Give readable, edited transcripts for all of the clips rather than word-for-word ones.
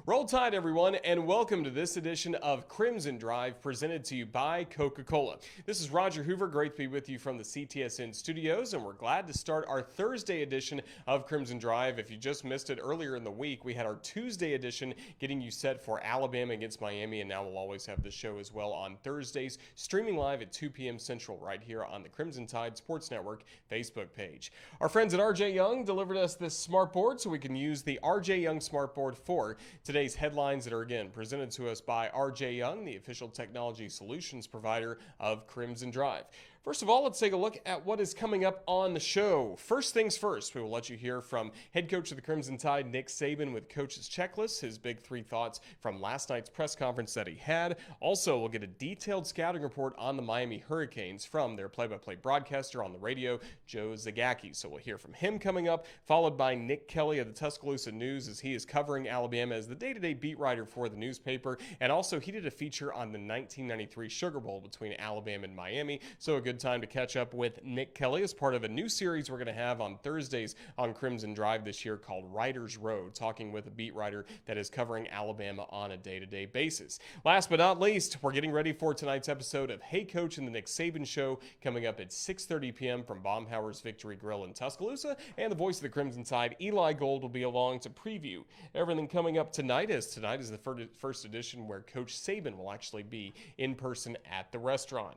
Roll Tide, everyone, and welcome to this edition of Crimson Drive, presented to you by Coca-Cola. This is Roger Hoover. Great to be with you from the CTSN studios, and we're glad to start our Thursday edition of Crimson Drive. If you just missed it earlier in the week, we had our Tuesday edition getting you set for Alabama against Miami, and now we'll always have the show as well on Thursdays, streaming live at 2 p.m. Central right here on the Crimson Tide Sports Network Facebook page. Our friends at RJ Young delivered us this smart board so we can use the RJ Young smart board for today's headlines that are, again, presented to us by RJ Young, the official technology solutions provider of Crimson Drive. First of all, let's take a look at what is coming up on the show. First things first, we will let you hear from head coach of the Crimson Tide, Nick Saban, with Coach's Checklist, his big three thoughts from last night's press conference that he had. Also, we'll get a detailed scouting report on the Miami Hurricanes from their play-by-play broadcaster on the radio, Joe Zagacki. So we'll hear from him coming up, followed by Nick Kelly of the Tuscaloosa News, as he is covering Alabama as the day-to-day beat writer for the newspaper. And also, he did a feature on the 1993 Sugar Bowl between Alabama and Miami. So a good time to catch up with Nick Kelly as part of a new series we're going to have on Thursdays on Crimson Drive this year called Writer's Road, talking with a beat writer that is covering Alabama on a day-to-day basis. Last but not least, we're getting ready for tonight's episode of Hey Coach and the Nick Saban Show, coming up at 6:30 p.m. from Baumhauer's Victory Grill in Tuscaloosa, and the voice of the Crimson Tide, Eli Gold, will be along to preview everything coming up tonight, as tonight is the first edition where Coach Saban will actually be in person at the restaurant.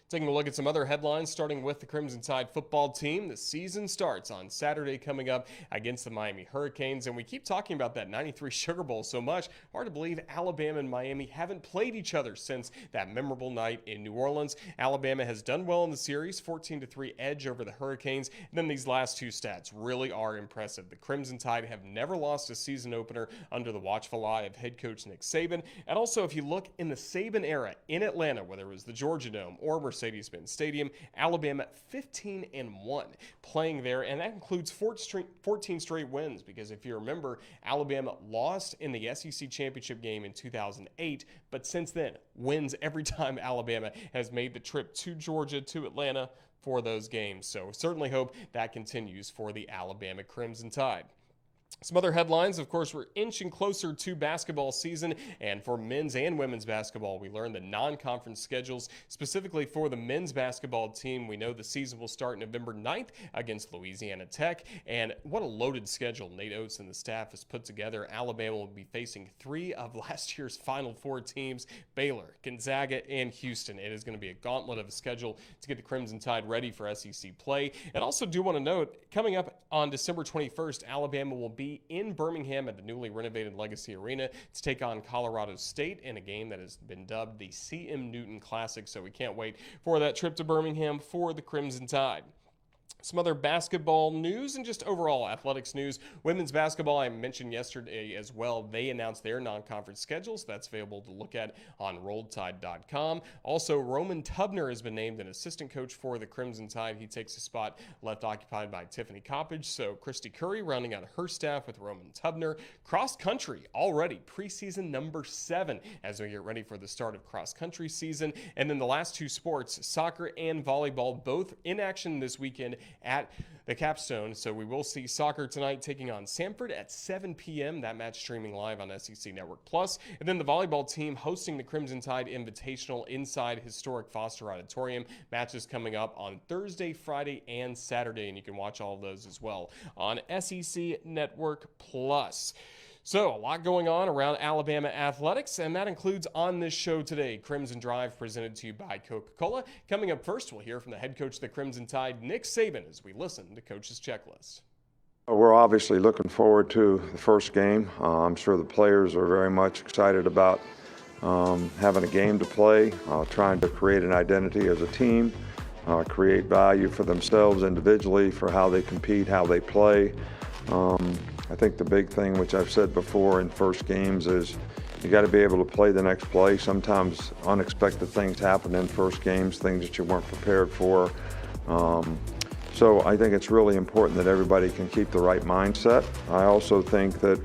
Taking a look at some other headlines, starting with the Crimson Tide football team. The season starts on Saturday coming up against the Miami Hurricanes, and we keep talking about that 93 Sugar Bowl so much. Hard to believe Alabama and Miami haven't played each other since that memorable night in New Orleans. Alabama has done well in the series, 14-3 edge over the Hurricanes. And then these last two stats really are impressive. The Crimson Tide have never lost a season opener under the watchful eye of head coach Nick Saban. And also, if you look in the Saban era in Atlanta, whether it was the Georgia Dome or Mercedes-Benz Stadium, Alabama 15-1 playing there, and that includes 14 straight wins, because if you remember, Alabama lost in the SEC championship game in 2008, but since then, wins every time Alabama has made the trip to Georgia, to Atlanta for those games. So certainly hope that continues for the Alabama Crimson Tide. Some other headlines, of course, we're inching closer to basketball season, and for men's and women's basketball, we learned the non-conference schedules. Specifically for the men's basketball team, we know the season will start November 9th against Louisiana Tech, and what a loaded schedule Nate Oates and the staff has put together. Alabama will be facing three of last year's Final Four teams, Baylor, Gonzaga, and Houston. It is going to be a gauntlet of a schedule to get the Crimson Tide ready for SEC play. And also do want to note, coming up on December 21st, Alabama will be in Birmingham at the newly renovated Legacy Arena to take on Colorado State in a game that has been dubbed the C.M. Newton Classic. So we can't wait for that trip to Birmingham for the Crimson Tide. Some other basketball news and just overall athletics news. Women's basketball, I mentioned yesterday as well. They announced their non-conference schedules. That's available to look at on RolledTide.com. Also, Roman Tubner has been named an assistant coach for the Crimson Tide. He takes a spot left occupied by Tiffany Coppage. So Christy Curry rounding out her staff with Roman Tubner. Cross country already preseason number 7 as we get ready for the start of cross country season. And then the last two sports, soccer and volleyball, both in action this weekend at the Capstone. So we will see soccer tonight taking on Samford at 7 p.m. That match streaming live on SEC Network Plus. And then the volleyball team hosting the Crimson Tide Invitational inside historic Foster Auditorium. Matches coming up on Thursday, Friday, and Saturday, and you can watch all of those as well on SEC Network Plus. So, a lot going on around Alabama athletics, and that includes on this show today, Crimson Drive, presented to you by Coca-Cola. Coming up first, we'll hear from the head coach of the Crimson Tide, Nick Saban, as we listen to Coach's Checklist. We're obviously looking forward to the first game. I'm sure the players are very much excited about having a game to play, trying to create an identity as a team, create value for themselves individually, for how they compete, how they play. I think the big thing, which I've said before in first games, is you got to be able to play the next play. Sometimes unexpected things happen in first games, things that you weren't prepared for. So I think it's really important that everybody can keep the right mindset. I also think that,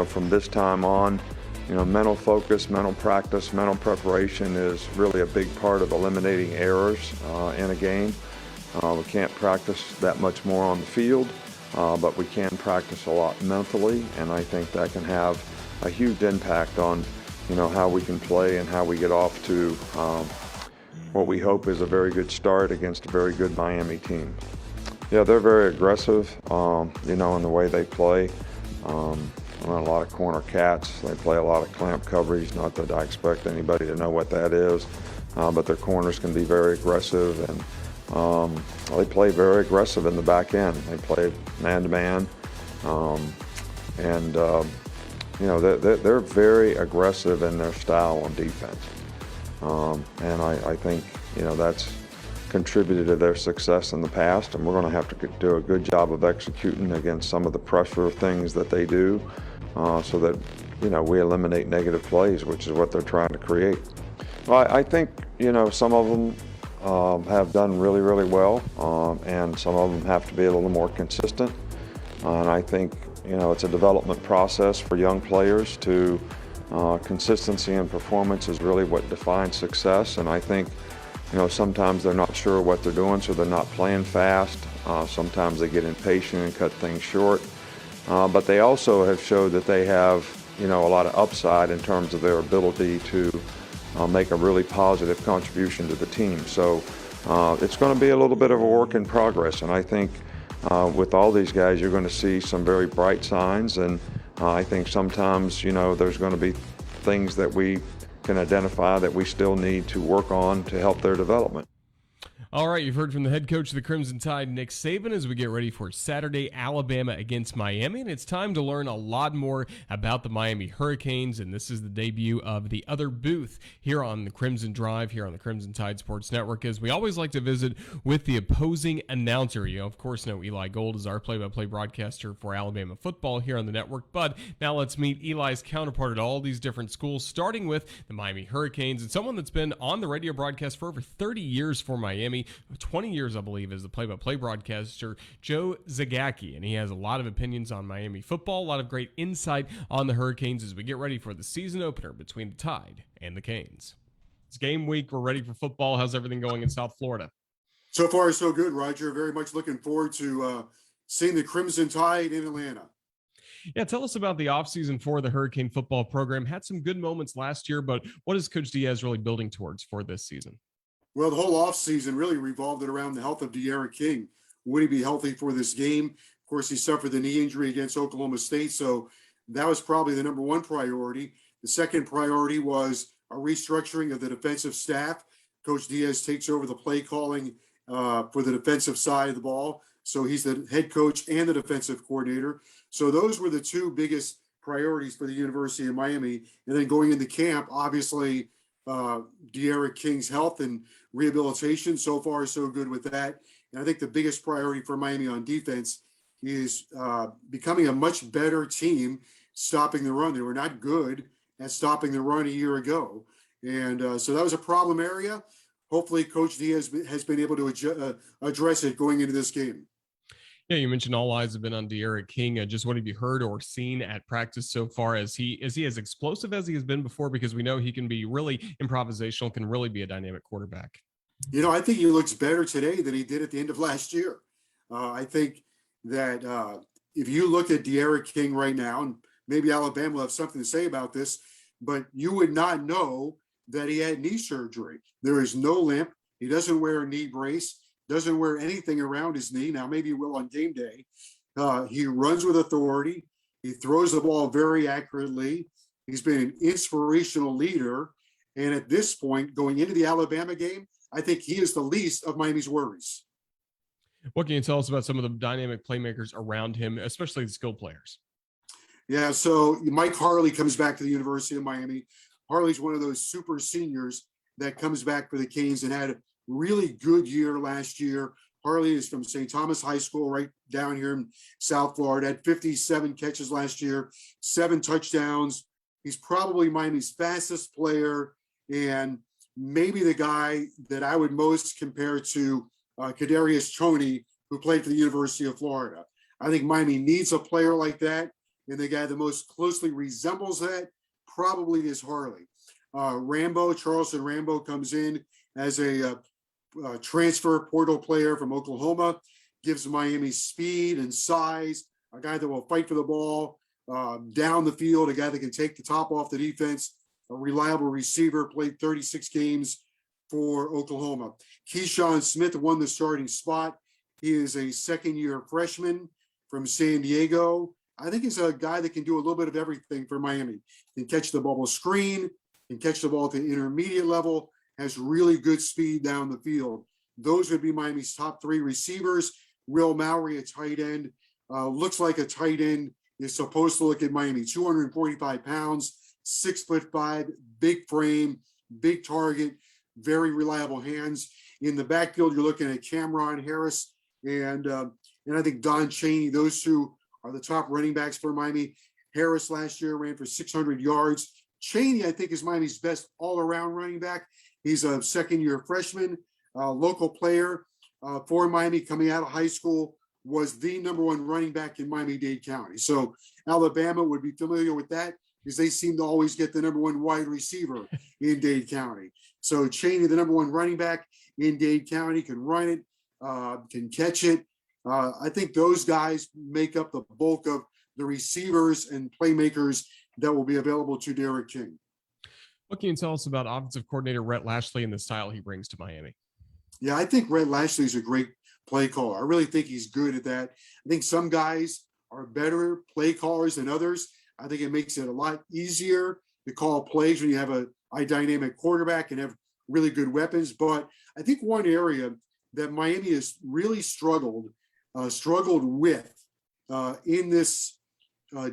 from this time on, mental focus, mental practice, mental preparation is really a big part of eliminating errors in a game. We can't practice that much more on the field, but we can practice a lot mentally, and I think that can have a huge impact on, how we can play and how we get off to what we hope is a very good start against a very good Miami team. Yeah, they're very aggressive, in the way they play. Run a lot of corner cats. They play a lot of clamp coverage. Not that I expect anybody to know what that is, but their corners can be very aggressive, and they play very aggressive in the back end. They play man-to-man, and they're very aggressive in their style on defense. And I think, that's contributed to their success in the past, and we're going to have to do a good job of executing against some of the pressure things that they do, so that, we eliminate negative plays, which is what they're trying to create. Well, I think, some of them have done really, really well, and some of them have to be a little more consistent. And I think, it's a development process for young players to consistency and performance is really what defines success. And I think, sometimes they're not sure what they're doing, so they're not playing fast. Sometimes they get impatient and cut things short. But they also have showed that they have, a lot of upside in terms of their ability to make a really positive contribution to the team. So it's going to be a little bit of a work in progress. And I think with all these guys, you're going to see some very bright signs. And I think sometimes, there's going to be things that we can identify that we still need to work on to help their development. All right, you've heard from the head coach of the Crimson Tide, Nick Saban, as we get ready for Saturday, Alabama against Miami. And it's time to learn a lot more about the Miami Hurricanes. And this is the debut of the other booth here on the Crimson Drive, here on the Crimson Tide Sports Network, as we always like to visit with the opposing announcer. You, of course, know Eli Gold is our play-by-play broadcaster for Alabama football here on the network. But now let's meet Eli's counterpart at all these different schools, starting with the Miami Hurricanes, and someone that's been on the radio broadcast for over 30 years for Miami. 20 years, I believe, as the play-by-play broadcaster, Joe Zagacki, and he has a lot of opinions on Miami football, a lot of great insight on the Hurricanes as we get ready for the season opener between the Tide and the Canes. It's game week. We're ready for football. How's everything going in South Florida? So far, so good, Roger. Very much looking forward to seeing the Crimson Tide in Atlanta. Yeah, tell us about the offseason for the Hurricane football program. Had some good moments last year, but what is Coach Diaz really building towards for this season? Well, the whole offseason really revolved around the health of De'Ara King. Would he be healthy for this game? Of course, he suffered the knee injury against Oklahoma State, so that was probably the number one priority. The second priority was a restructuring of the defensive staff. Coach Diaz takes over the play calling for the defensive side of the ball, so he's the head coach and the defensive coordinator. So those were the two biggest priorities for the University of Miami. And then going into camp, obviously, De'Ara King's health and rehabilitation. So far, so good with that. And I think the biggest priority for Miami on defense is becoming a much better team stopping the run. They were not good at stopping the run a year ago. And so that was a problem area. Hopefully, Coach Diaz has been able to address it going into this game. Yeah, you mentioned all eyes have been on De'Ara King. Just what have you heard or seen at practice so far? Is he as explosive as he has been before? Because we know he can be really improvisational, can really be a dynamic quarterback. I think he looks better today than he did at the end of last year. I think that if you look at De'Ara King right now, and maybe Alabama will have something to say about this, but you would not know that he had knee surgery. There is no limp. He doesn't wear a knee brace. Doesn't wear anything around his knee. Now, maybe he will on game day. He runs with authority. He throws the ball very accurately. He's been an inspirational leader. And at this point, going into the Alabama game, I think he is the least of Miami's worries. What can you tell us about some of the dynamic playmakers around him, especially the skill players? Yeah, so Mike Harley comes back to the University of Miami. Harley's one of those super seniors that comes back for the Canes and had a really good year last year. Harley is from St. Thomas High School right down here in South Florida. Had 57 catches last year, 7 touchdowns. He's probably Miami's fastest player and maybe the guy that I would most compare to Kadarius Toney, who played for the University of Florida. I think Miami needs a player like that, and the guy that most closely resembles that probably is Harley. Charleston Rambo comes in as a transfer portal player from Oklahoma, gives Miami speed and size, a guy that will fight for the ball. down the field, a guy that can take the top off the defense, a reliable receiver, played 36 games for Oklahoma. Keyshawn Smith won the starting spot. He is a second-year freshman from San Diego. I think he's a guy that can do a little bit of everything for Miami. Can catch the bubble screen, can catch the ball at the intermediate level, has really good speed down the field. Those would be Miami's top three receivers. Will Mowry, a tight end, looks like a tight end is supposed to look at Miami. 245 pounds, 6'5", big frame, big target, very reliable hands. In the backfield, you're looking at Cameron Harris and I think Don Chaney. Those two are the top running backs for Miami. Harris last year ran for 600 yards. Chaney, I think, is Miami's best all-around running back. He's a second-year freshman, local player for Miami coming out of high school, was the number one running back in Miami-Dade County. So Alabama would be familiar with that because they seem to always get the number one wide receiver in Dade County. So Chaney, the number one running back in Dade County, can run it, can catch it. I think those guys make up the bulk of the receivers and playmakers that will be available to Derek King. What can you tell us about offensive coordinator Rhett Lashley and the style he brings to Miami? Yeah, I think Rhett Lashley is a great play caller. I really think he's good at that. I think some guys are better play callers than others. I think it makes it a lot easier to call plays when you have a dynamic quarterback and have really good weapons. But I think one area that Miami has really struggled with in this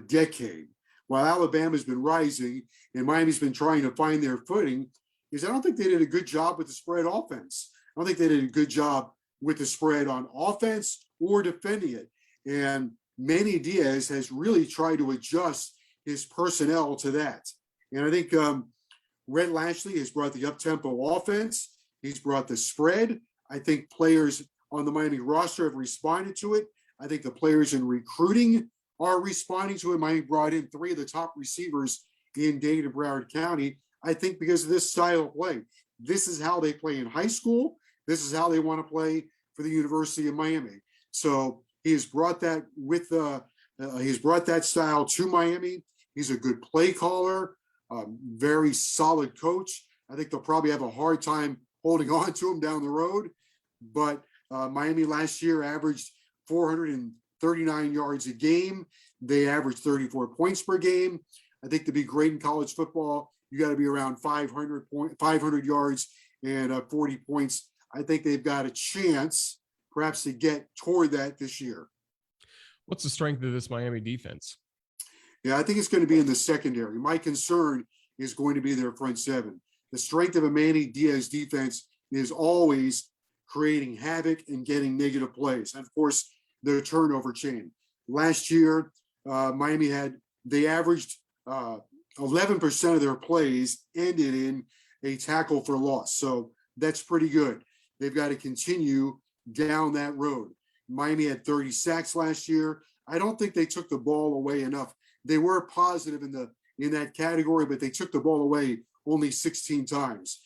decade, while Alabama's been rising and Miami's been trying to find their footing, is I don't think they did a good job with the spread offense. I don't think they did a good job with the spread on offense or defending it. And Manny Diaz has really tried to adjust his personnel to that. And I think Rhett Lashley has brought the up-tempo offense. He's brought the spread. I think players on the Miami roster have responded to it. I think the players in recruiting are responding to it. Miami brought in three of the top receivers in Dade and Broward County, I think, because of this style of play. This is how they play in high school. This is how they want to play for the University of Miami. So he has brought that he's brought that style to Miami. He's a good play caller, very solid coach. I think they'll probably have a hard time holding on to him down the road. But Miami last year averaged 439 yards a game. They averaged 34 points per game. I think to be great in college football, you got to be around 500 yards and 40 points. I think they've got a chance perhaps to get toward that this year. What's the strength of this Miami defense? Yeah, I think it's going to be in the secondary. My concern is going to be their front seven. The strength of a Manny Diaz defense is always creating havoc and getting negative plays. And of course, their turnover chain. Last year, Miami they averaged 11% of their plays ended in a tackle for loss. So that's pretty good. They've got to continue down that road. Miami had 30 sacks last year. I don't think they took the ball away enough. They were positive in that category, but they took the ball away only 16 times.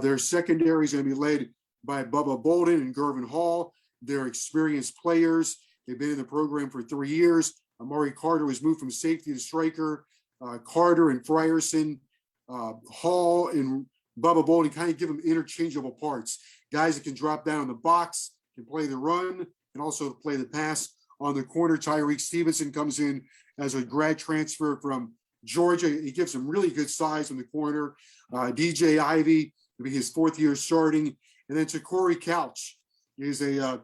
Their secondary is going to be led by Bubba Bolden and Gervin Hall. They're experienced players. They've been in the program for 3 years. Amari Carter was moved from safety to striker. Carter and Frierson, Hall and Bubba Bolden kind of give them interchangeable parts. Guys that can drop down in the box, can play the run, and also play the pass. On the corner, Tyreek Stevenson comes in as a grad transfer from Georgia. He gives some really good size in the corner. DJ Ivy will be his fourth year starting. And then Takori Couch is a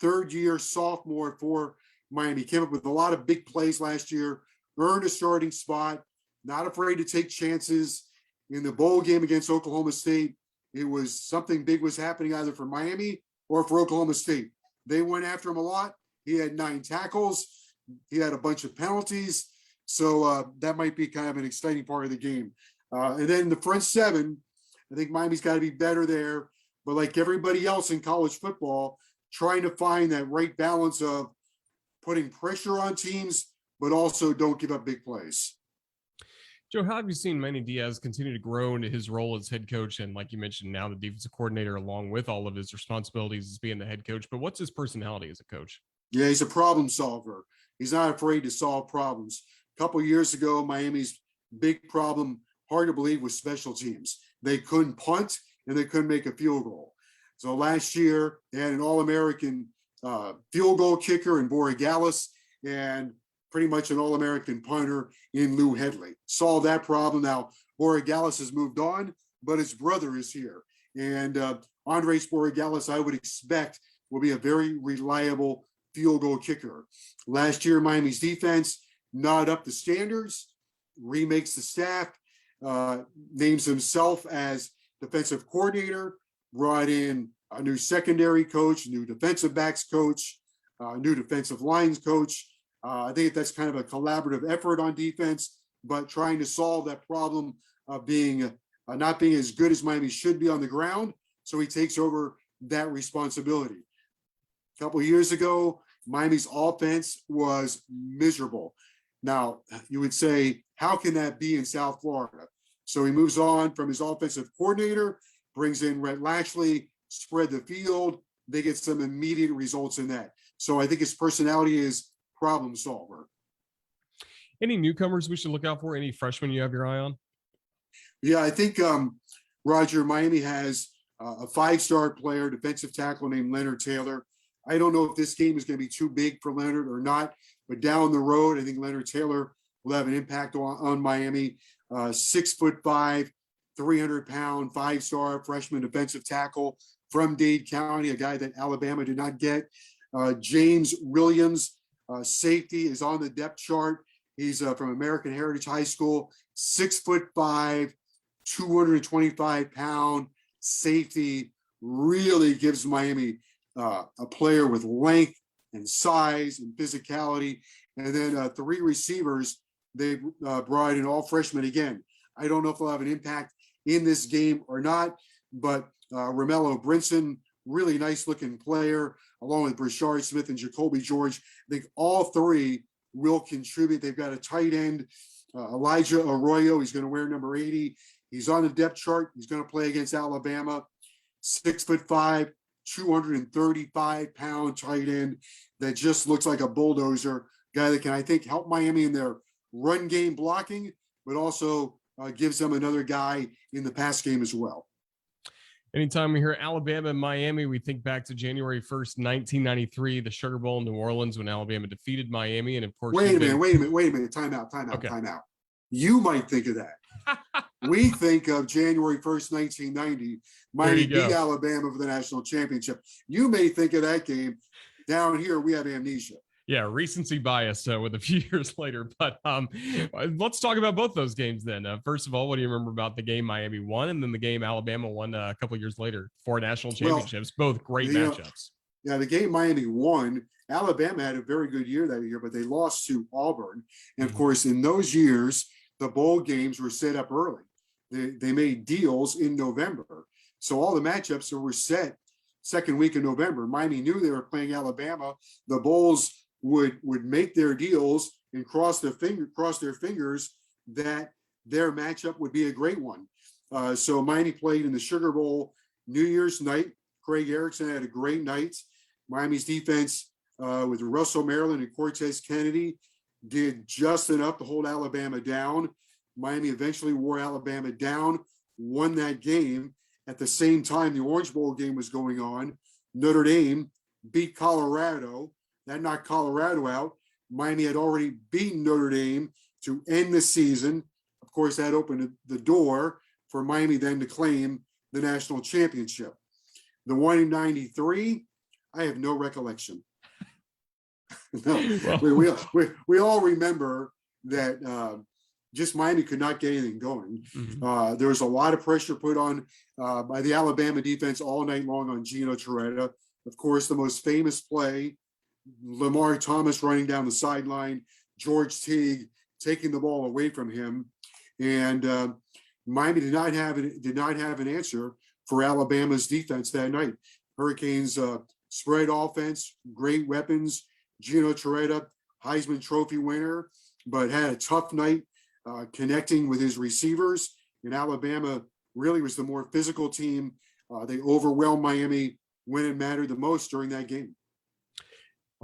third-year sophomore for Miami. Came up with a lot of big plays last year, earned a starting spot, not afraid to take chances. In the bowl game against Oklahoma State, it was something big was happening either for Miami or for Oklahoma State. They went after him a lot. He had 9 tackles. He had a bunch of penalties. So that might be kind of an exciting part of the game. And then the front seven, I think Miami's got to be better there. But like everybody else in college football, trying to find that right balance of putting pressure on teams, but also don't give up big plays. Joe, how have you seen Manny Diaz continue to grow into his role as head coach? And like you mentioned, now the defensive coordinator, along with all of his responsibilities as being the head coach. But what's his personality as a coach? Yeah, he's a problem solver. He's not afraid to solve problems. A couple years ago, Miami's big problem, hard to believe, was special teams. They couldn't punt and they couldn't make a field goal. So last year, they had an All-American field goal kicker in Borregalis and pretty much an All-American punter in Lou Headley. Solved that problem. Now, Borregalis has moved on, but his brother is here. And Andres Borregalis, I would expect, will be a very reliable field goal kicker. Last year, Miami's defense not up to standards, remakes the staff, names himself as defensive coordinator, brought in a new secondary coach, new defensive backs coach, new defensive lines coach. I think that's kind of a collaborative effort on defense, but trying to solve that problem of being not being as good as Miami should be on the ground. So he takes over that responsibility. A couple of years ago, Miami's offense was miserable. Now, you would say, how can that be in South Florida? So he moves on from his offensive coordinator, brings in Rhett Lashley, spread the field. They get some immediate results in that. So I think his personality is problem solver. Any newcomers we should look out for? Any freshmen you have your eye on? Yeah, I think, Roger, Miami has a five-star player, defensive tackle named Leonard Taylor. I don't know if this game is going to be too big for Leonard or not, but down the road, I think Leonard Taylor will have an impact on Miami. 6'5", 300-pound, five-star freshman defensive tackle from Dade County, a guy that Alabama did not get. James Williams, safety, is on the depth chart. He's from American Heritage High School, 6'5", 225-pound safety, really gives Miami a player with length and size and physicality. And then three receivers, they brought in all freshmen again. I don't know if they'll have an impact in this game or not, but Romello Brinson, really nice looking player, along with Brashard Smith and Jacoby George. I think all three will contribute. They've got a tight end, Elijah Arroyo. He's going to wear number 80. He's on the depth chart. He's going to play against Alabama. 6'5", 235-pound tight end that just looks like a bulldozer, guy that can, I think, help Miami in their run game blocking, but also gives them another guy in the pass game as well. Anytime we hear Alabama and Miami, we think back to January 1st, 1993, the Sugar Bowl in New Orleans when Alabama defeated Miami. And of course, wait a minute. Time out. You might think of that. We think of January 1st, 1990, Miami beat Alabama for the national championship. You may think of that game. Down here, we have amnesia. Yeah, recency bias with a few years later. But let's talk about both those games then. First of all, what do you remember about the game Miami won and then the game Alabama won a couple of years later for national championships? Both great matchups. Yeah, the game Miami won, Alabama had a very good year that year, but they lost to Auburn. And of course, in those years, the bowl games were set up early. They made deals in November. So all the matchups were set second week of November. Miami knew they were playing Alabama. The Bulls would make their deals and cross their fingers that their matchup would be a great one. So Miami played in the Sugar Bowl New Year's night. Craig Erickson had a great night. Miami's defense with Russell Maryland and Cortez Kennedy did just enough to hold Alabama down. Miami eventually wore Alabama down, won that game. At the same time, the Orange Bowl game was going on. Notre Dame beat Colorado. That knocked Colorado out. Miami had already beaten Notre Dame to end the season. Of course, that opened the door for Miami then to claim the national championship. The one in 93, I have no recollection. No, well, we all remember that just Miami could not get anything going. Mm-hmm. There was a lot of pressure put on by the Alabama defense all night long on Gino Torretta. Of course, the most famous play, Lamar Thomas running down the sideline, George Teague taking the ball away from him, and Miami did not have an answer for Alabama's defense that night. Hurricanes spread offense, great weapons. Gino Torretta, Heisman Trophy winner, but had a tough night connecting with his receivers. And Alabama really was the more physical team. They overwhelmed Miami when it mattered the most during that game.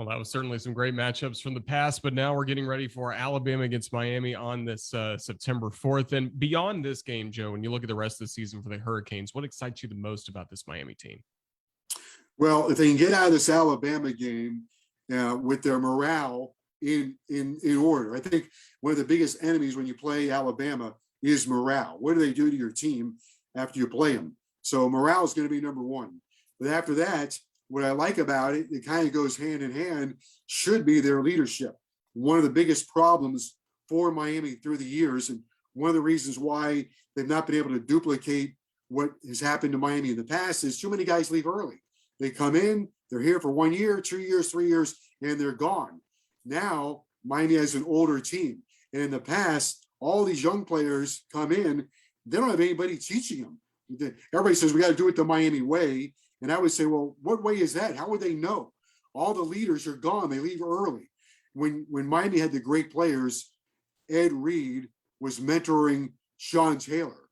Well, that was certainly some great matchups from the past, but now we're getting ready for Alabama against Miami on this September 4th. And beyond this game, Joe, when you look at the rest of the season for the Hurricanes, what excites you the most about this Miami team? Well, if they can get out of this Alabama game with their morale in order, I think one of the biggest enemies when you play Alabama is morale. What do they do to your team after you play them? So morale is going to be number one. But after that, what I like about it, it kind of goes hand in hand, should be their leadership. One of the biggest problems for Miami through the years, and one of the reasons why they've not been able to duplicate what has happened to Miami in the past, is too many guys leave early. They come in, they're here for 1 year, 2 years, 3 years, and they're gone. Now, Miami has an older team. And in the past, all these young players come in, they don't have anybody teaching them. Everybody says, we got to do it the Miami way. And I would say, well, what way is that? How would they know? All the leaders are gone. They leave early. When Miami had the great players, Ed Reed was mentoring Sean Taylor.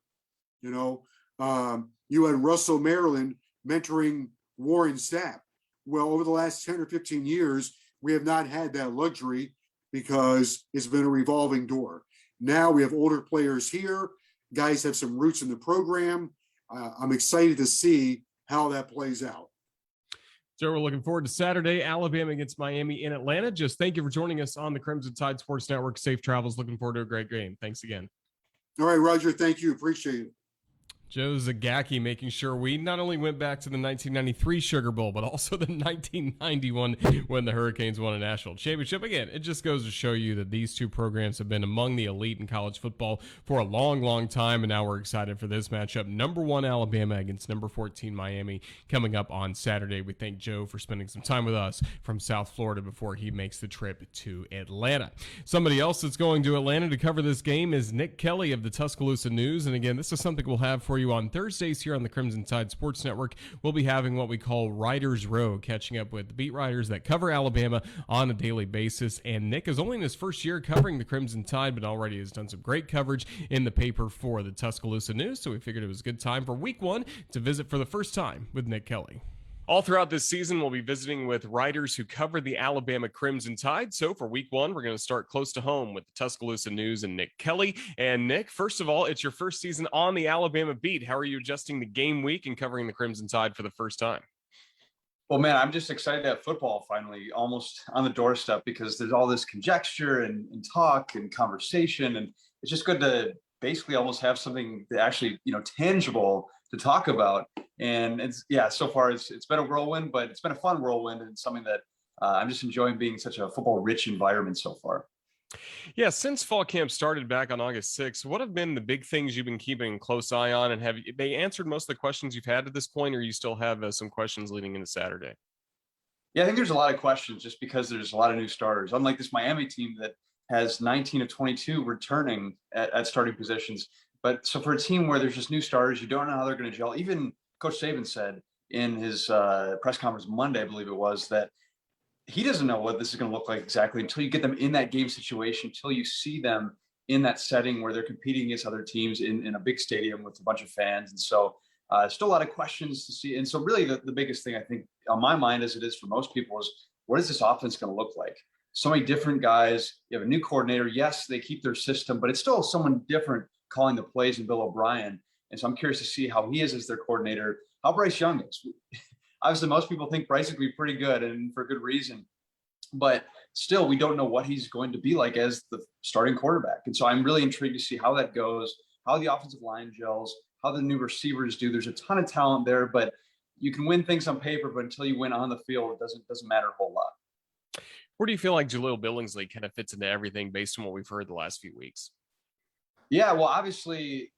You had Russell Maryland mentoring Warren Sapp. Well, over the last 10 or 15 years, we have not had that luxury because it's been a revolving door. Now we have older players here. Guys have some roots in the program. I'm excited to see how that plays out. So we're looking forward to Saturday, Alabama against Miami in Atlanta. Just thank you for joining us on the Crimson Tide Sports Network. Safe travels. Looking forward to a great game. Thanks again. All right, Roger. Thank you. Appreciate it. Joe Zagacki making sure we not only went back to the 1993 Sugar Bowl, but also the 1991 when the Hurricanes won a national championship. Again, it just goes to show you that these two programs have been among the elite in college football for a long, long time, and now we're excited for this matchup. Number 1 Alabama against number 14 Miami coming up on Saturday. We thank Joe for spending some time with us from South Florida before he makes the trip to Atlanta. Somebody else that's going to Atlanta to cover this game is Nick Kelly of the Tuscaloosa News, and again, this is something we'll have for you on Thursdays here on the Crimson Tide Sports Network. We'll be having what we call Writers Row, catching up with the beat writers that cover Alabama on a daily basis. And Nick is only in his first year covering the Crimson Tide, but already has done some great coverage in the paper for the Tuscaloosa News. So we figured it was a good time for week 1 to visit for the first time with Nick Kelly. All throughout this season, we'll be visiting with writers who cover the Alabama Crimson Tide. So for week 1, we're going to start close to home with the Tuscaloosa News and Nick Kelly. And Nick, first of all, it's your first season on the Alabama beat. How are you adjusting the game week and covering the Crimson Tide for the first time? Well, man, I'm just excited to have football finally almost on the doorstep, because there's all this conjecture and talk and conversation. And it's just good to basically almost have something that actually, tangible to talk about. And so far it's been a whirlwind, but it's been a fun whirlwind, and something that I'm just enjoying being such a football rich environment so far. Yeah, since fall camp started back on August 6th, what have been the big things you've been keeping a close eye on? And have they answered most of the questions you've had to this point, or you still have some questions leading into Saturday? Yeah, I think there's a lot of questions just because there's a lot of new starters. Unlike this Miami team that has 19 of 22 returning at starting positions. But so for a team where there's just new starters, you don't know how they're going to gel. Even Coach Saban said in his press conference Monday, I believe it was, that he doesn't know what this is going to look like exactly until you get them in that game situation, until you see them in that setting where they're competing against other teams in a big stadium with a bunch of fans. And so still a lot of questions to see. And so really the biggest thing I think on my mind, as it is for most people, is what is this offense going to look like? So many different guys. You have a new coordinator. Yes, they keep their system, but it's still someone different calling the plays than Bill O'Brien. And so I'm curious to see how he is as their coordinator, how Bryce Young is. Obviously, most people think Bryce would be pretty good, and for good reason. But still, we don't know what he's going to be like as the starting quarterback. And so I'm really intrigued to see how that goes, how the offensive line gels, how the new receivers do. There's a ton of talent there, but you can win things on paper, but until you win on the field, it doesn't matter a whole lot. Where do you feel like Jaleel Billingsley kind of fits into everything based on what we've heard the last few weeks? Yeah, well, obviously,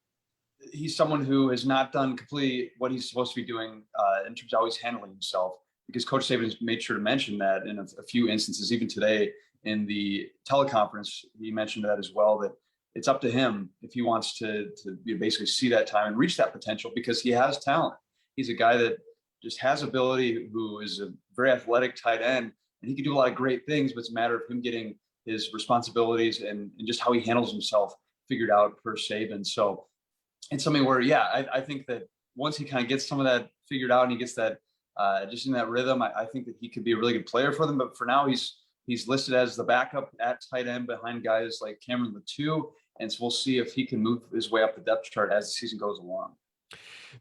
he's someone who has not done completely what he's supposed to be doing in terms of how he's handling himself, because Coach Saban has made sure to mention that in a few instances. Even today in the teleconference, he mentioned that as well, that it's up to him if he wants to basically see that time and reach that potential, because he has talent. He's a guy that just has ability, who is a very athletic tight end, and he can do a lot of great things, but it's a matter of him getting his responsibilities and just how he handles himself figured out per Saban. So it's something where, I think that once he kind of gets some of that figured out and he gets that just in that rhythm. I think that he could be a really good player for them. But for now, he's listed as the backup at tight end behind guys like Cameron Latou. And so we'll see if he can move his way up the depth chart as the season goes along.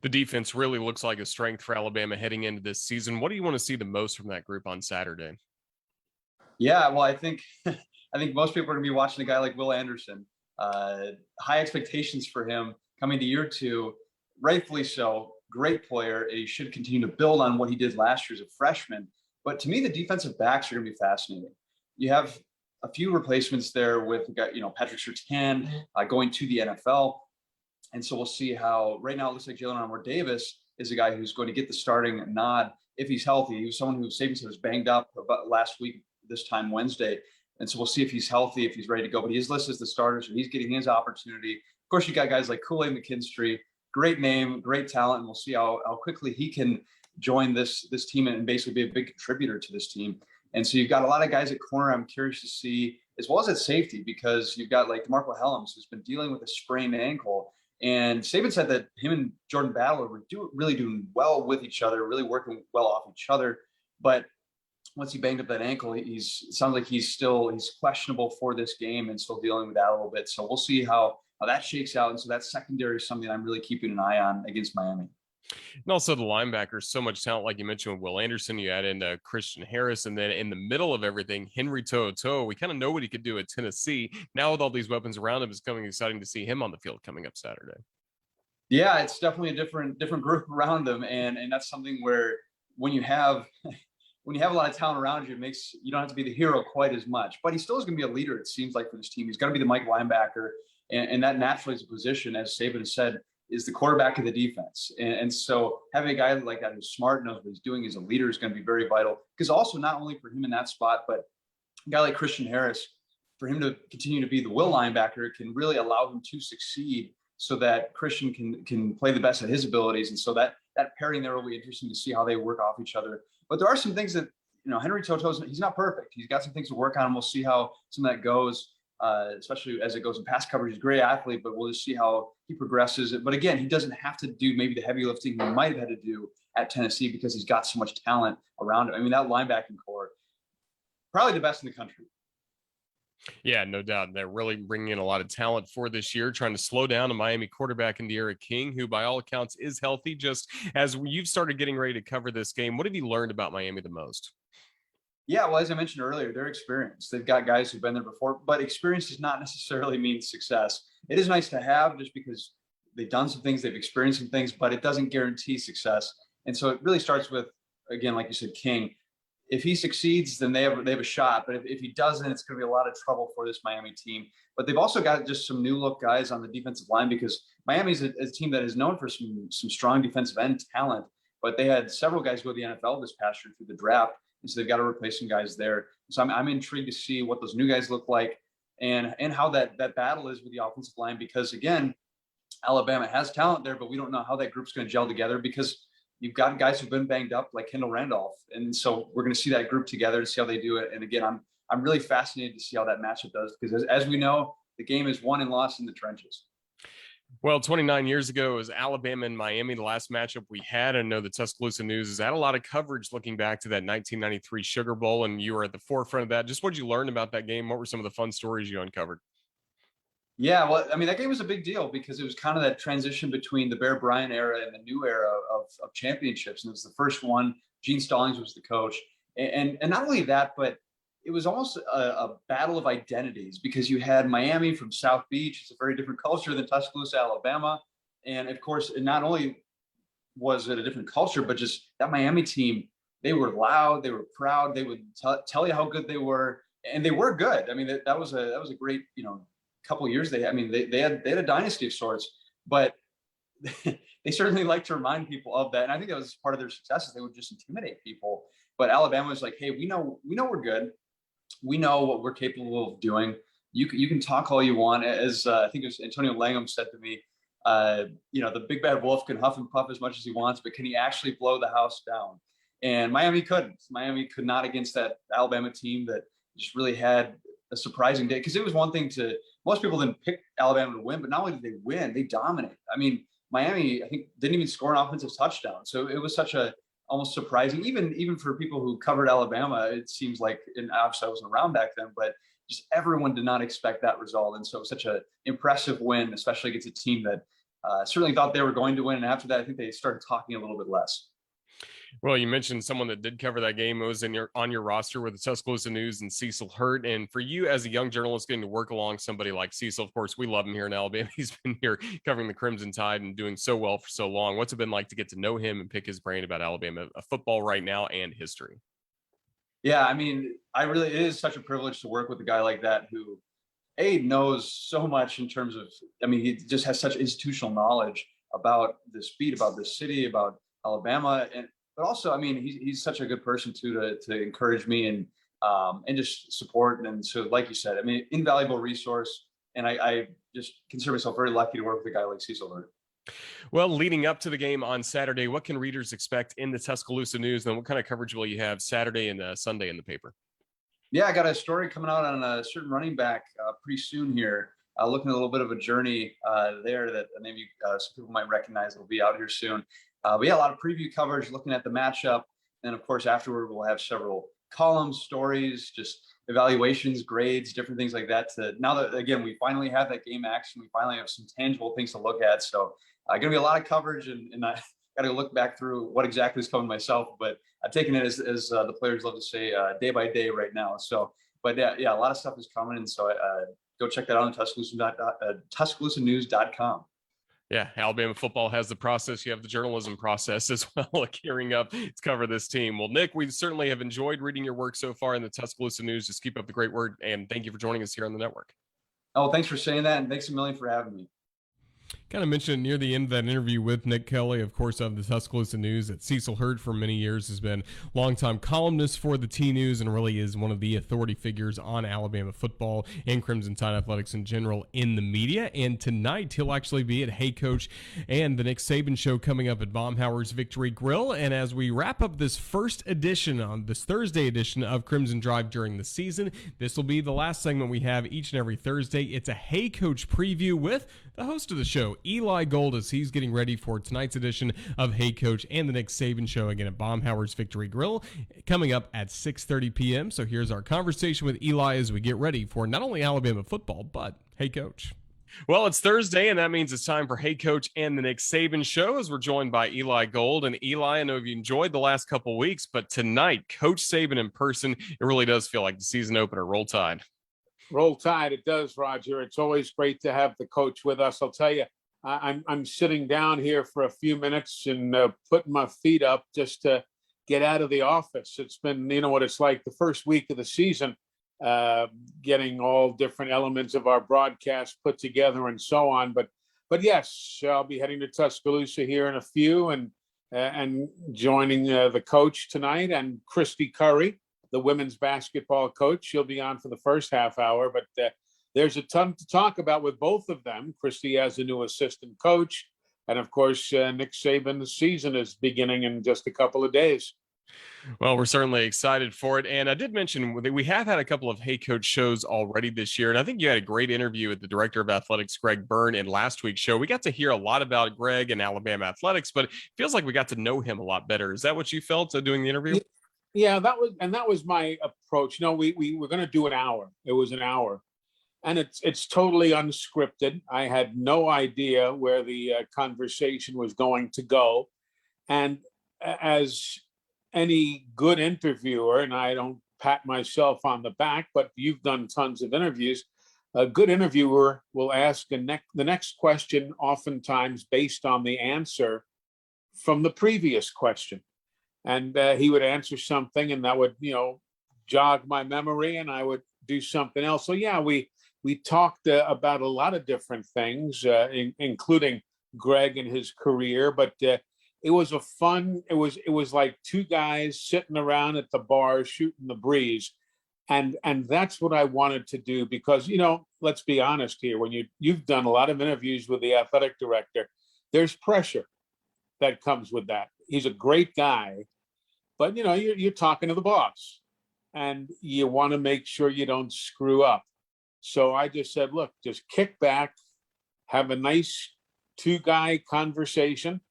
The defense really looks like a strength for Alabama heading into this season. What do you want to see the most from that group on Saturday? Yeah, well, I think most people are going to be watching a guy like Will Anderson. High expectations for him coming to year two, rightfully so. Great player. He should continue to build on what he did last year as a freshman. But to me, the defensive backs are going to be fascinating. You have a few replacements there with, Patrick Surtain going to the NFL. And so we'll see how, right now it looks like Jalen Armour Davis is a guy who's going to get the starting nod if he's healthy. He was someone who Saban said was banged up about last week, this time Wednesday. And so we'll see if he's healthy, if he's ready to go. But he is listed as the starter, so he's getting his opportunity. Of course, you got guys like Kool-Aid McKinstry, great name, great talent, and we'll see how quickly he can join this team and basically be a big contributor to this team. And so you've got a lot of guys at corner I'm curious to see, as well as at safety, because you've got like DeMarco Helms, who's been dealing with a sprained ankle. And Saban said that him and Jordan Battle were really doing well with each other, really working well off each other. But once he banged up that ankle, it sounds like he's questionable for this game and still dealing with that a little bit. So we'll see how that shakes out. And so that secondary is something I'm really keeping an eye on against Miami. And also the linebackers, so much talent, like you mentioned with Will Anderson. You add in Christian Harris, and then in the middle of everything, Henry To'oTo'o. We kind of know what he could do at Tennessee. Now with all these weapons around him, it's coming exciting to see him on the field coming up Saturday. Yeah, it's definitely a different group around them, and that's something where when you have a lot of talent around you, you don't have to be the hero quite as much. But he still is going to be a leader, it seems like, for this team. He's going to be the Mike linebacker, and that naturally is a position, as Saban has said, is the quarterback of the defense. And so having a guy like that who's smart, knows what he's doing as a leader is going to be very vital. Because also not only for him in that spot, but a guy like Christian Harris, for him to continue to be the will linebacker can really allow him to succeed so that Christian can play the best at his abilities. And so that pairing there will be interesting to see how they work off each other. But there are some things that, Henry To'oTo'o, he's not perfect. He's got some things to work on, and we'll see how some of that goes. Especially as it goes in pass coverage. He's a great athlete, but we'll just see how he progresses. But again, he doesn't have to do maybe the heavy lifting he might have had to do at Tennessee because he's got so much talent around him. I mean, that linebacking core, probably the best in the country. Yeah, no doubt. They're really bringing in a lot of talent for this year, trying to slow down a Miami quarterback in De'Ara King, who by all accounts is healthy. Just as you've started getting ready to cover this game, what have you learned about Miami the most? Yeah, well, as I mentioned earlier, they're experienced. They've got guys who've been there before, but experience does not necessarily mean success. It is nice to have just because they've done some things, they've experienced some things, but it doesn't guarantee success. And so it really starts with, again, like you said, King. If he succeeds, then they have a shot. But if he doesn't, it's going to be a lot of trouble for this Miami team. But they've also got just some new look guys on the defensive line because Miami's a team that is known for some strong defensive end talent. But they had several guys go to the NFL this past year through the draft. And so they've got to replace some guys there. So I'm intrigued to see what those new guys look like and how that battle is with the offensive line, because again, Alabama has talent there, but we don't know how that group's going to gel together because you've got guys who've been banged up like Kendall Randolph. And so we're going to see that group together to see how they do it. And again, I'm really fascinated to see how that matchup does because as we know, the game is won and lost in the trenches. Well, 29 years ago, it was Alabama and Miami, the last matchup we had. I know the Tuscaloosa News has had a lot of coverage looking back to that 1993 Sugar Bowl, and you were at the forefront of that. Just what did you learn about that game? What were some of the fun stories you uncovered? Yeah, well, I mean, that game was a big deal because it was kind of that transition between the Bear Bryant era and the new era of championships. And it was the first one. Gene Stallings was the coach. And not only that, but it was almost a battle of identities because you had Miami from South Beach. It's a very different culture than Tuscaloosa, Alabama. And of course, not only was it a different culture, but just that Miami team, they were loud, they were proud, they would tell you how good they were, and they were good. I mean, that was a great, couple of years. They had a dynasty of sorts, but they certainly like to remind people of that. And I think that was part of their success is they would just intimidate people. But Alabama was like, hey, we know we're good. We know what we're capable of doing. You can talk all you want. As I think it was Antonio Langham said to me, the big bad wolf can huff and puff as much as he wants, but can he actually blow the house down? And Miami couldn't. Miami could not against that Alabama team that just really had a surprising day. Because it was one thing most people didn't pick Alabama to win, but not only did they win, they dominated. I mean, Miami, I think, didn't even score an offensive touchdown. So it was such a almost surprising, even for people who covered Alabama. It seems like, and obviously I wasn't around back then, but just everyone did not expect that result. And so it was such an impressive win, especially against a team that certainly thought they were going to win. And after that, I think they started talking a little bit less. Well, you mentioned someone that did cover that game. It was on your roster with the Tuscaloosa News and Cecil Hurt. And for you as a young journalist getting to work along somebody like Cecil, of course, we love him here in Alabama. He's been here covering the Crimson Tide and doing so well for so long. What's it been like to get to know him and pick his brain about Alabama football right now and history? Yeah, I mean, it is such a privilege to work with a guy like that who, knows so much in terms of, he just has such institutional knowledge about this beat, about this city, about Alabama. But also, he's such a good person too to encourage me and just support. And so, like you said, invaluable resource. And I just consider myself very lucky to work with a guy like Cecil Hurt. Well, leading up to the game on Saturday, what can readers expect in the Tuscaloosa News? And what kind of coverage will you have Saturday and Sunday in the paper? Yeah, I got a story coming out on a certain running back pretty soon here. Looking at a little bit of a journey there that maybe some people might recognize. It'll be out here soon. But yeah, a lot of preview coverage, looking at the matchup. And of course, afterward, we'll have several columns, stories, just evaluations, grades, different things like that. Now that, again, we finally have that game action, we finally have some tangible things to look at. So going to be a lot of coverage, and I got to look back through what exactly is coming myself. But I've taken it as the players love to say, day by day right now. So, but yeah, a lot of stuff is coming. And so go check that out on Tuscaloosanews.com. Yeah, Alabama football has the process. You have the journalism process as well, gearing up to cover this team. Well, Nick, we certainly have enjoyed reading your work so far in the Tuscaloosa News. Just keep up the great work, and thank you for joining us here on the network. Oh, thanks for saying that, and thanks a million for having me. Kind of mentioned near the end of that interview with Nick Kelly, of course, of the Tuscaloosa News, that Cecil Hurt for many years has been longtime columnist for the T-News and really is one of the authority figures on Alabama football and Crimson Tide athletics in general in the media. And tonight he'll actually be at Hey Coach and the Nick Saban Show coming up at Baumhower's Victory Grill. And as we wrap up this first edition, on this Thursday edition of Crimson Drive during the season, this will be the last segment we have each and every Thursday. It's a Hey Coach preview with the host of the show, Eli Gold, as he's getting ready for tonight's edition of Hey Coach and the Nick Saban Show again at Baumhower's Victory Grill coming up at 6:30 p.m. So here's our conversation with Eli as we get ready for not only Alabama football, but Hey Coach. Well, it's Thursday, and that means it's time for Hey Coach and the Nick Saban Show, as we're joined by Eli Gold. And Eli, I know you enjoyed the last couple weeks, but tonight, Coach Saban in person, it really does feel like the season opener. Roll Tide. Roll Tide, it does, Roger. It's always great to have the coach with us. I'll tell you, I'm sitting down here for a few minutes and putting my feet up just to get out of the office. It's been, you know what it's like, the first week of the season, getting all different elements of our broadcast put together and so on. But yes, I'll be heading to Tuscaloosa here in a few and joining the coach tonight, and Christy Curry, the women's basketball coach. She'll be on for the first half hour, but there's a ton to talk about with both of them. Christy has a new assistant coach, and of course, Nick Saban's season is beginning in just a couple of days. Well, we're certainly excited for it. And I did mention that we have had a couple of Hey Coach shows already this year. And I think you had a great interview with the director of athletics, Greg Byrne, in last week's show. We got to hear a lot about Greg and Alabama athletics, but it feels like we got to know him a lot better. Is that what you felt doing the interview? Yeah, that was my approach. No, we were going to do an hour. It was an hour, and it's totally unscripted. I had no idea where the conversation was going to go, and as any good interviewer, and I don't pat myself on the back, but you've done tons of interviews. A good interviewer will ask the next question, oftentimes based on the answer from the previous question. And he would answer something, and that would, jog my memory, and I would do something else. So yeah, we talked about a lot of different things, including Greg and his career. But it was it was like two guys sitting around at the bar shooting the breeze, and that's what I wanted to do, because let's be honest here, when you've done a lot of interviews with the athletic director, there's pressure that comes with that. He's a great guy, but you're talking to the boss, and you want to make sure you don't screw up. So I just said, look, just kick back, have a nice two-guy conversation,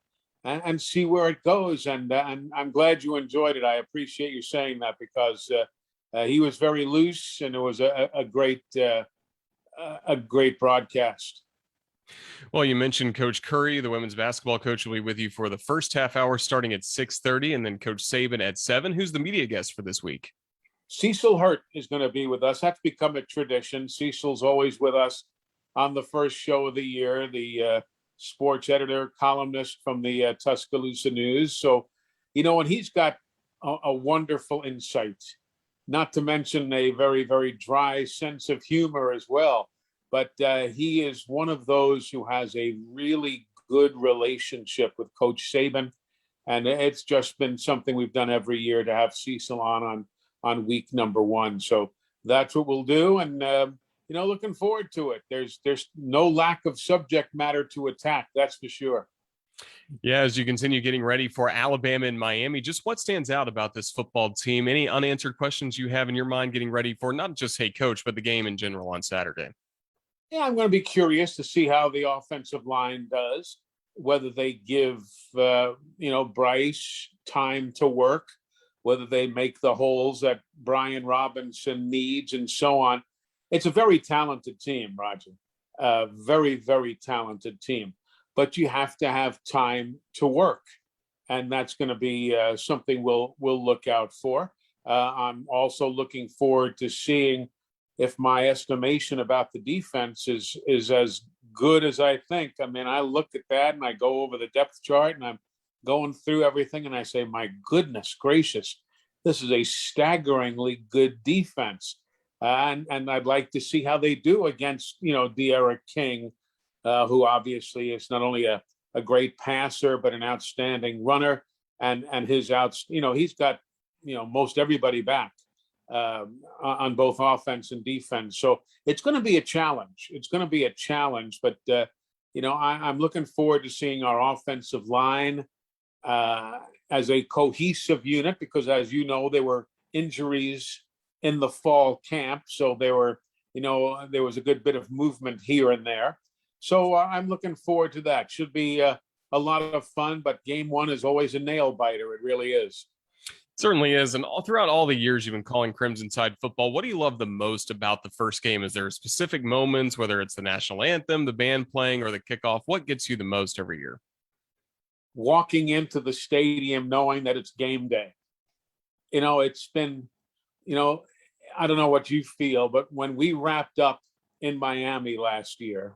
and see where it goes. And I'm glad you enjoyed it. I appreciate you saying that, because he was very loose, and it was a great broadcast. Well, you mentioned Coach Curry, the women's basketball coach, will be with you for the first half hour starting at 6:30, and then Coach Saban at 7. Who's the media guest for this week? Cecil Hurt is going to be with us. That's become a tradition. Cecil's always with us on the first show of the year, the sports editor, columnist from the Tuscaloosa News. So, and he's got a wonderful insight, not to mention a very, very dry sense of humor as well. But he is one of those who has a really good relationship with Coach Saban. And it's just been something we've done every year to have Cecil on week number 1. So that's what we'll do. And, looking forward to it. There's no lack of subject matter to attack. That's for sure. Yeah, as you continue getting ready for Alabama and Miami, just what stands out about this football team? Any unanswered questions you have in your mind getting ready for not just, hey, coach, but the game in general on Saturday? Yeah, I'm going to be curious to see how the offensive line does, whether they give, Bryce time to work, whether they make the holes that Brian Robinson needs, and so on. It's a very talented team, Roger. Very, very talented team. But you have to have time to work. And that's going to be something we'll look out for. I'm also looking forward to seeing if my estimation about the defense is as good as I think. I mean, I look at that and I go over the depth chart and I'm going through everything and I say, my goodness gracious, this is a staggeringly good defense. And I'd like to see how they do against, De'Ara King, who obviously is not only a great passer, but an outstanding runner. And he's got, most everybody back on both offense and defense. So it's going to be a challenge. But, I'm looking forward to seeing our offensive line as a cohesive unit, because as you know, there were injuries in the fall camp. So there was a good bit of movement here and there. So I'm looking forward to that. Should be a lot of fun, but game 1 is always a nail biter. It really is. Certainly is. And throughout all the years you've been calling Crimson Tide football, what do you love the most about the first game? Is there specific moments, whether it's the national anthem, the band playing, or the kickoff? What gets you the most every year? Walking into the stadium knowing that it's game day. It's been, I don't know what you feel, but when we wrapped up in Miami last year,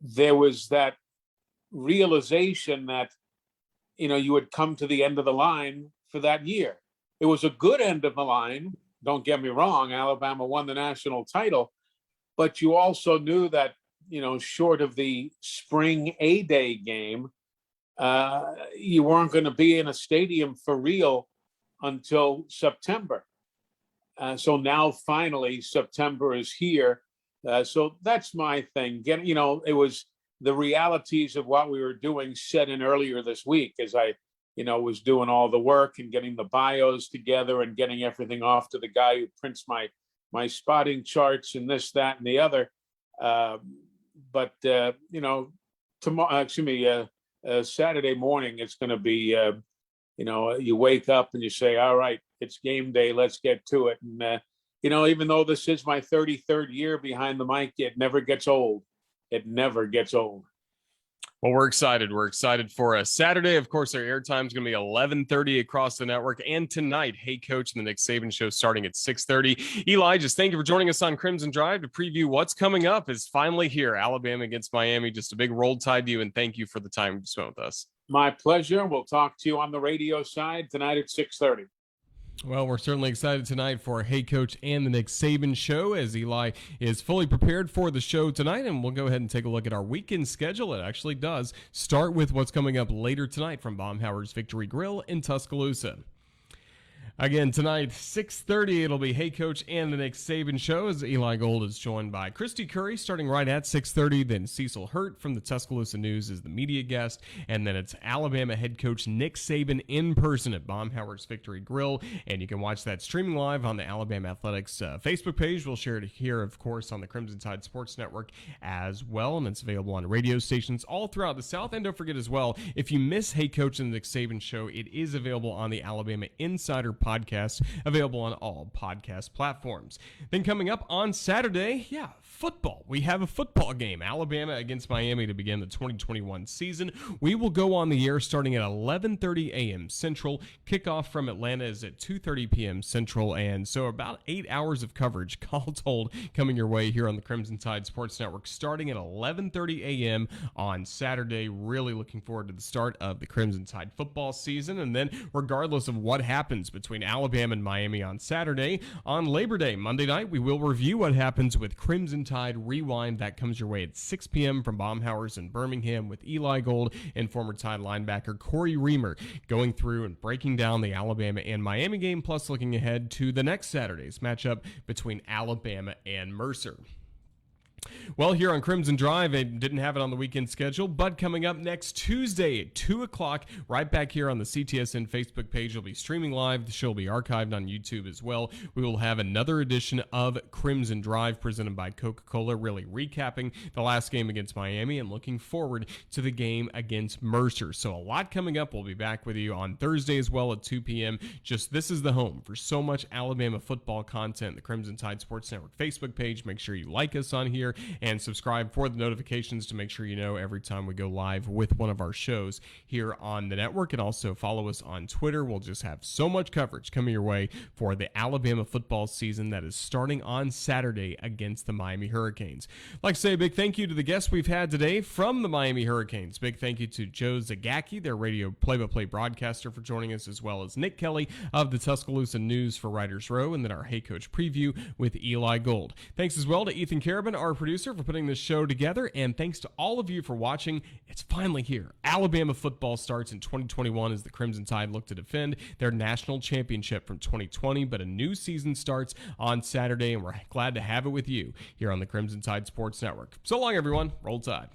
there was that realization that you would come to the end of the line for that year. It was a good end of the line. Don't get me wrong. Alabama won the national title, but you also knew that, short of the spring A-Day game, you weren't going to be in a stadium for real until September. So now finally September is here. So that's my thing. It was the realities of what we were doing set in earlier this week as I, was doing all the work and getting the bios together and getting everything off to the guy who prints my spotting charts and this, that, and the other. Saturday morning, it's going to be, you wake up and you say, all right, it's game day. Let's get to it. And, even though this is my 33rd year behind the mic, it never gets old. It never gets old. Well, we're excited. We're excited for a Saturday. Of course, our airtime is going to be 11:30 across the network. And tonight, Hey Coach and the Nick Saban Show starting at 6:30. Eli, just thank you for joining us on Crimson Drive to preview what's coming up. Is finally here. Alabama against Miami. Just a big roll tide to you. And thank you for the time you spent with us. My pleasure. We'll talk to you on the radio side tonight at 6:30. Well, we're certainly excited tonight for Hey Coach and the Nick Saban Show as Eli is fully prepared for the show tonight. And we'll go ahead and take a look at our weekend schedule. It actually does start with what's coming up later tonight from Baumhauer's Victory Grill in Tuscaloosa. Again, tonight, 6:30, it'll be Hey Coach and the Nick Saban Show as Eli Gold is joined by Christy Curry starting right at 6:30. Then Cecil Hurt from the Tuscaloosa News is the media guest. And then it's Alabama head coach Nick Saban in person at Baumhower's Victory Grill. And you can watch that streaming live on the Alabama Athletics Facebook page. We'll share it here, of course, on the Crimson Tide Sports Network as well. And it's available on radio stations all throughout the South. And don't forget as well, if you miss Hey Coach and the Nick Saban Show, it is available on the Alabama Insider podcast, available on all podcast platforms. Then coming up on Saturday, football. We have a football game, Alabama against Miami to begin the 2021 season. We will go on the air starting at 11:30 a.m. Central. Kickoff from Atlanta is at 2:30 p.m. Central, and so about 8 hours of coverage, all told, coming your way here on the Crimson Tide Sports Network starting at 11:30 a.m. on Saturday. Really looking forward to the start of the Crimson Tide football season, and then regardless of what happens between Alabama and Miami on Saturday, on Labor Day, Monday night, we will review what happens with Crimson Tide Rewind. That comes your way at 6 p.m. from Baumhower's in Birmingham with Eli Gold and former Tide linebacker Corey Reamer going through and breaking down the Alabama and Miami game, plus looking ahead to the next Saturday's matchup between Alabama and Mercer. Well, here on Crimson Drive, I didn't have it on the weekend schedule, but coming up next Tuesday at 2 o'clock, right back here on the CTSN Facebook page, will be streaming live. The show will be archived on YouTube as well. We will have another edition of Crimson Drive presented by Coca-Cola, really recapping the last game against Miami and looking forward to the game against Mercer. So a lot coming up. We'll be back with you on Thursday as well at 2 p.m. This is the home for so much Alabama football content. The Crimson Tide Sports Network Facebook page. Make sure you like us on here and subscribe for the notifications to make sure you know every time we go live with one of our shows here on the network. And also follow us on Twitter. We'll just have so much coverage coming your way for the Alabama football season that is starting on Saturday against the Miami Hurricanes. I'd like to say a big thank you to the guests we've had today from the Miami Hurricanes. Big thank you to Joe Zagacki, their radio play-by-play broadcaster, for joining us, as well as Nick Kelly of the Tuscaloosa News for Writers Row, and then our Hey Coach preview with Eli Gold. Thanks as well to Ethan Carabin, our producer, for putting this show together, and thanks to all of you for watching. It's finally here. Alabama football starts in 2021 as the Crimson Tide look to defend their national championship from 2020, but a new season starts on Saturday, and we're glad to have it with you here on the Crimson Tide Sports Network. So long, everyone. Roll Tide.